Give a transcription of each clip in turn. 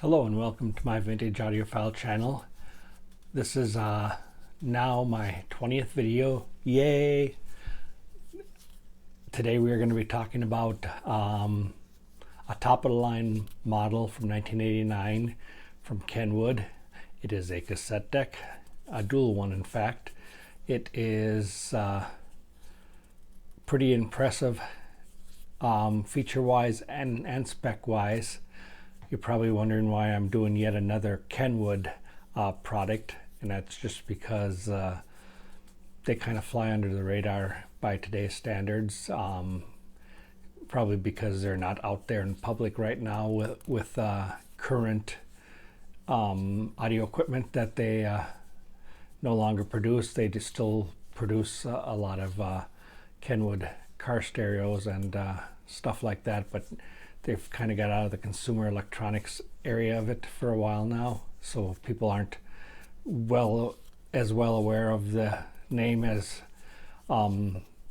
Hello and welcome to my vintage audiophile channel. This is now my 20th video. Yay! Today we are going to be talking about a top-of-the-line model from 1989 from Kenwood. It is a cassette deck, a dual one in fact. It is pretty impressive feature-wise and spec-wise. You're probably wondering why I'm doing yet another Kenwood product, and that's just because they kind of fly under the radar by today's standards. Probably because they're not out there in public right now with current audio equipment that they no longer produce. They just still produce a lot of Kenwood car stereos and stuff like that, but they've kind of got out of the consumer electronics area of it for a while now, so people aren't well aware of the name as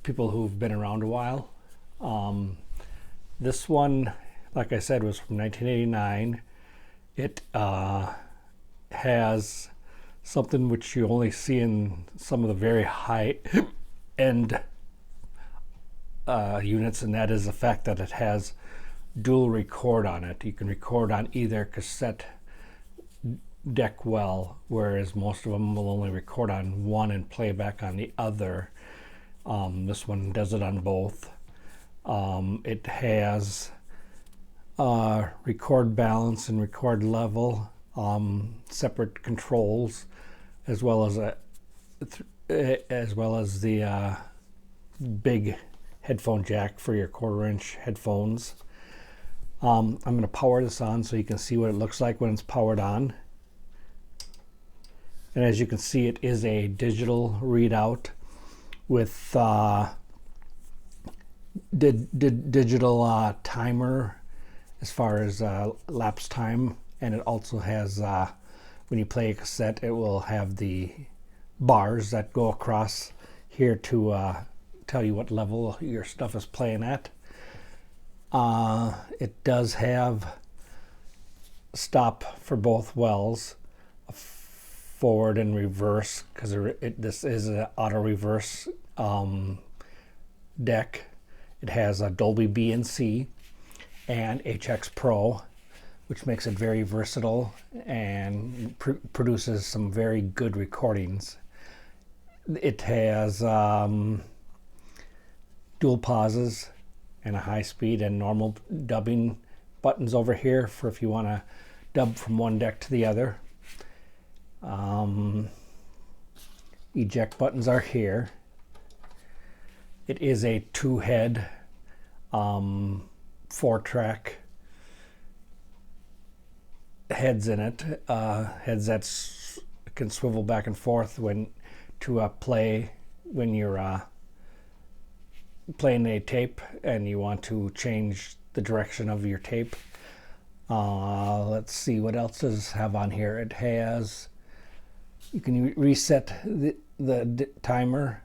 people who've been around a while. This one, like I said, was from 1989. It has something which you only see in some of the very high end units, and that is the fact that it has dual record on it. You can record on either cassette deck well, whereas most of them will only record on one and play back on the other. This one does it on both. It has record balance and record level, separate controls, as well as the big headphone jack for your 1/4-inch headphones. I'm going to power this on so you can see what it looks like when it's powered on. And as you can see, it is a digital readout with digital timer as far as lapse time, and it also has, when you play a cassette, it will have the bars that go across here to tell you what level your stuff is playing at. It does have stop for both wells, forward and reverse, because this is an auto reverse deck. It has a Dolby B and C and HX Pro, which makes it very versatile and produces some very good recordings. It has dual pauses and a high speed and normal dubbing buttons over here for if you want to dub from one deck to the other. Eject buttons are here. It is a 2-head 4-track heads in it, heads that can swivel back and forth when to play when you're playing a tape and you want to change the direction of your tape. Let's see what else does it have on here. It has, you can reset the timer.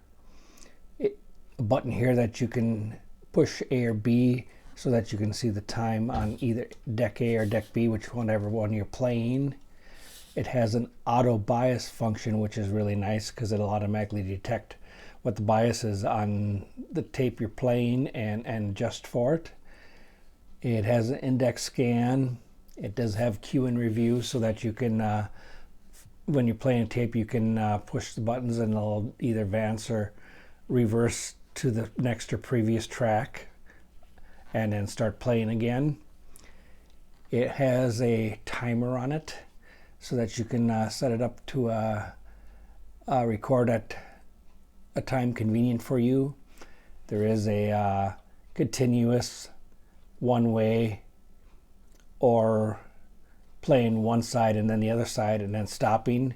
A button here that you can push A or B so that you can see the time on either deck A or deck B, whichever one you're playing. It has an auto bias function, which is really nice because it'll automatically detect what the bias is on the tape you're playing and adjust for it. It has an index scan. It does have cue and review so that you can, when you're playing a tape, you can push the buttons and it'll either advance or reverse to the next or previous track and then start playing again. It has a timer on it so that you can set it up to record at a time convenient for you. There is a continuous one-way or playing one side and then the other side and then stopping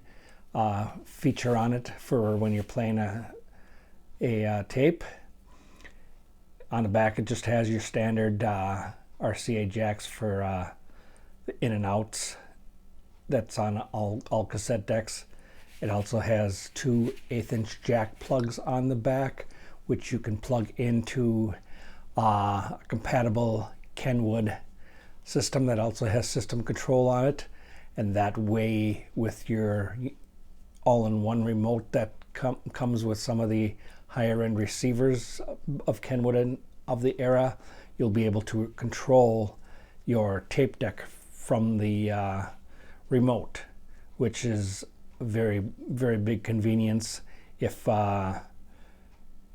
feature on it for when you're playing a tape. On the back it just has your standard RCA jacks for the in and outs that's on all cassette decks. It also has 2 1/8-inch jack plugs on the back, which you can plug into a compatible Kenwood system that also has system control on it, and that way with your all-in-one remote that comes with some of the higher end receivers of Kenwood and of the era, you'll be able to control your tape deck from the remote, which is a very, very big convenience if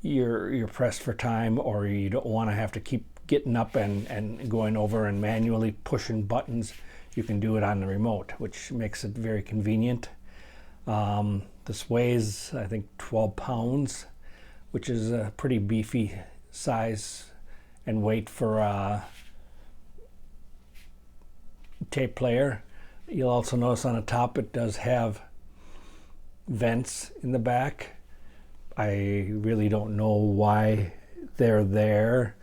you're pressed for time, or you don't want to have to keep getting up and going over and manually pushing buttons. You can do it on the remote, which makes it very convenient. This weighs, I think, 12 pounds, which is a pretty beefy size and weight for a tape player. You'll also notice on the top it does have vents in the back. I really don't know why they're there.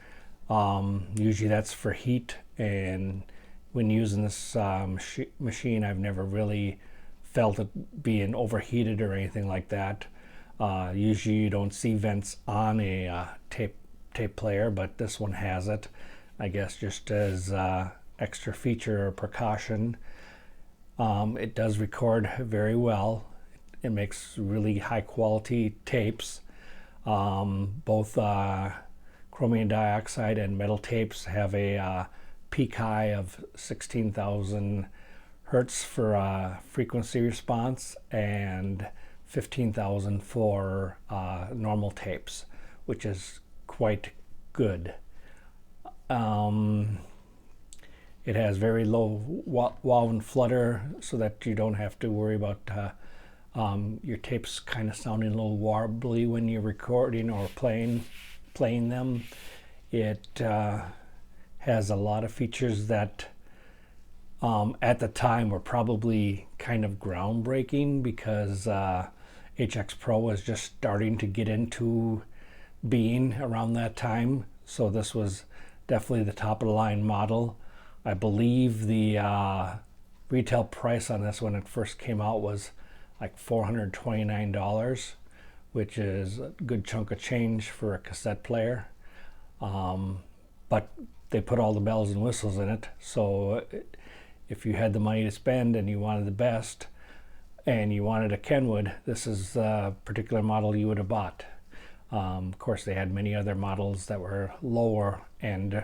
Usually that's for heat, and when using this machine, I've never really felt it being overheated or anything like that. Usually you don't see vents on a tape player, but this one has it, I guess just as extra feature or precaution. It does record very well. It makes really high quality tapes. Both chromium dioxide and metal tapes have a peak high of 16,000 hertz for frequency response and 15,000 for normal tapes, which is quite good. It has very low wow and flutter, so that you don't have to worry about your tapes kind of sounding a little warbly when you're recording or playing them. It has a lot of features that at the time were probably kind of groundbreaking, because HX Pro was just starting to get into being around that time. So this was definitely the top of the line model. I believe the retail price on this when it first came out was like $429, which is a good chunk of change for a cassette player. But they put all the bells and whistles in it, so if you had the money to spend and you wanted the best and you wanted a Kenwood, this is the particular model you would have bought. Of course, they had many other models that were lower end,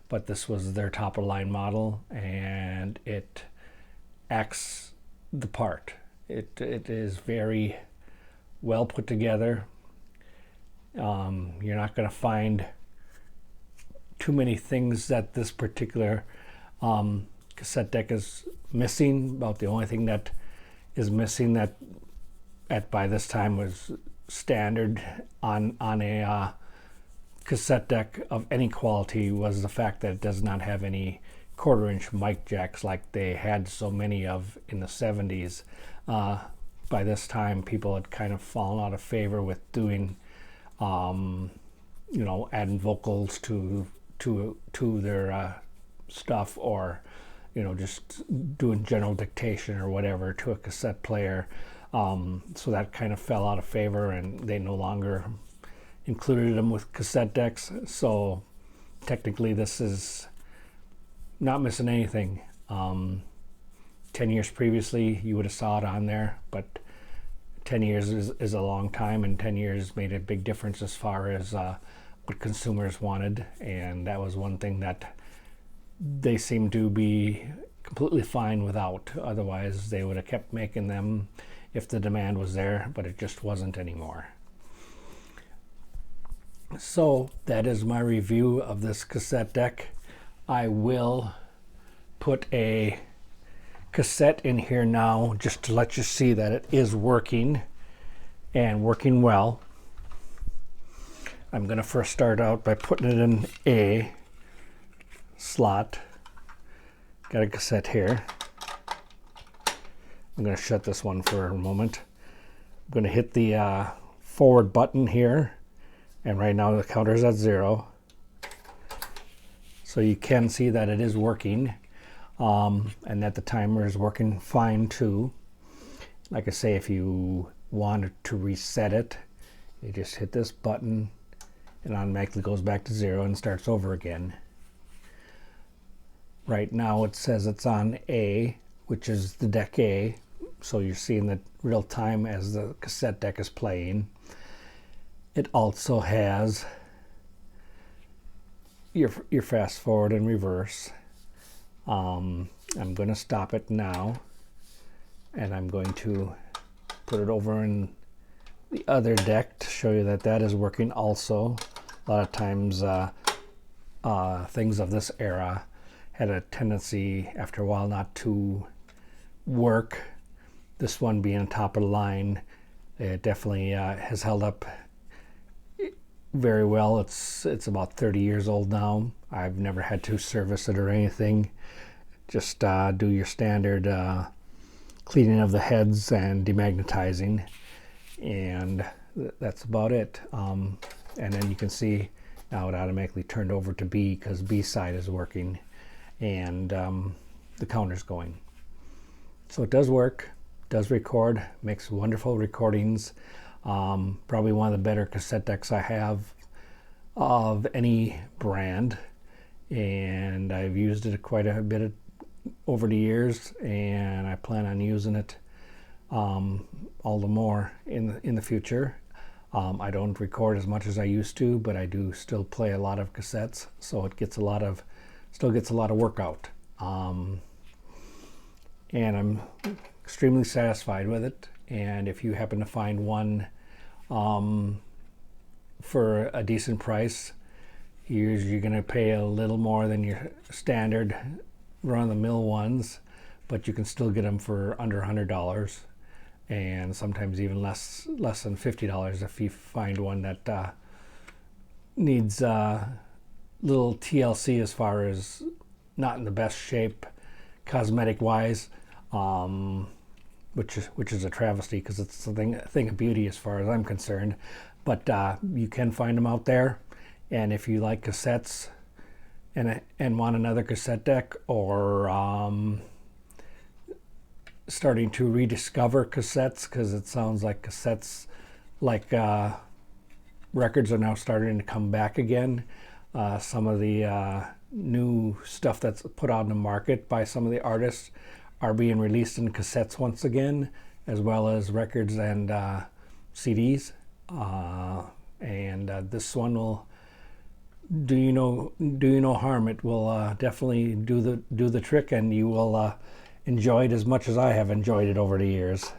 but this was their top of the line model, and it acts the part. It is very well put together. You're not going to find too many things that this particular cassette deck is missing. About the only thing that is missing that by this time was standard on a cassette deck of any quality was the fact that it does not have any 1/4-inch mic jacks like they had so many of in the 70s. By this time, people had kind of fallen out of favor with doing, adding vocals to their stuff, or just doing general dictation or whatever to a cassette player. So that kind of fell out of favor, and they no longer included them with cassette decks. So technically this is not missing anything. 10 years previously you would have saw it on there, but 10 years is a long time, and 10 years made a big difference as far as what consumers wanted, and that was one thing that they seem to be completely fine without. Otherwise they would have kept making them if the demand was there, but it just wasn't anymore. So that is my review of this cassette deck. I will put a cassette in here now just to let you see that it is working, and working well. I'm going to first start out by putting it in a slot. Got a cassette here. I'm going to shut this one for a moment. I'm going to hit the forward button here, and right now the counter is at 0. So you can see that it is working, and that the timer is working fine too. Like I say, if you wanted to reset it, you just hit this button and automatically goes back to 0 and starts over again. Right now it says it's on A, which is the deck A, so you're seeing the real time as the cassette deck is playing. It also has your fast forward and reverse. I'm going to stop it now, and I'm going to put it over in the other deck to show you that that is working also. A lot of times things of this era had a tendency after a while not to work. This one being top of the line, it definitely has held up very well. It's about 30 years old now. I've never had to service it or anything. Just do your standard cleaning of the heads and demagnetizing, and that's about it. And then you can see now it automatically turned over to B because B side is working, and the counter's going. So it does work, does record, makes wonderful recordings. Probably one of the better cassette decks I have of any brand, and I've used it quite a bit over the years, and I plan on using it all the more in the future. I don't record as much as I used to, but I do still play a lot of cassettes, so it gets still gets a lot of work out. And I'm extremely satisfied with it. And if you happen to find one for a decent price, you're going to pay a little more than your standard run-of-the-mill ones, but you can still get them for under $100, and sometimes even less than $50 if you find one that needs little TLC as far as not in the best shape cosmetic wise, which is a travesty because it's a thing of beauty as far as I'm concerned. But you can find them out there, and if you like cassettes and want another cassette deck, or starting to rediscover cassettes, because it sounds like cassettes, like records, are now starting to come back again. Some of the new stuff that's put out in the market by some of the artists are being released in cassettes once again, as well as records and CDs. And this one will do you no harm. It will definitely do the trick, and you will enjoy it as much as I have enjoyed it over the years.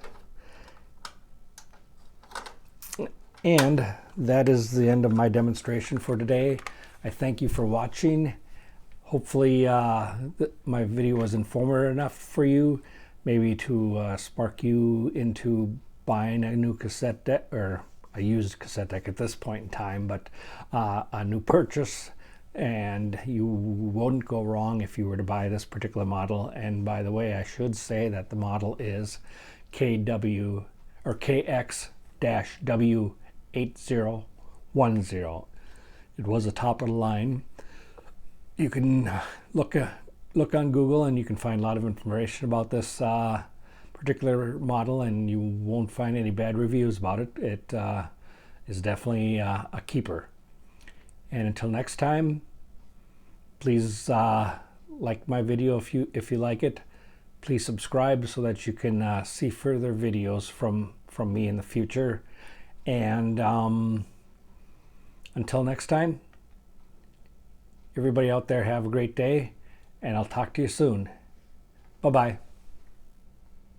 And that is the end of my demonstration for today. I thank you for watching. Hopefully my video was informative enough for you, maybe to spark you into buying a new cassette deck, or a used cassette deck at this point in time, but a new purchase, and you wouldn't go wrong if you were to buy this particular model. And by the way, I should say that the model is KX-W8010. It was a top of the line. You can look on Google, and you can find a lot of information about this particular model, and you won't find any bad reviews about it. It is definitely a keeper. And until next time, please like my video if you like it. Please subscribe so that you can see further videos from me in the future. And until next time, everybody out there, have a great day, and I'll talk to you soon. Bye-bye.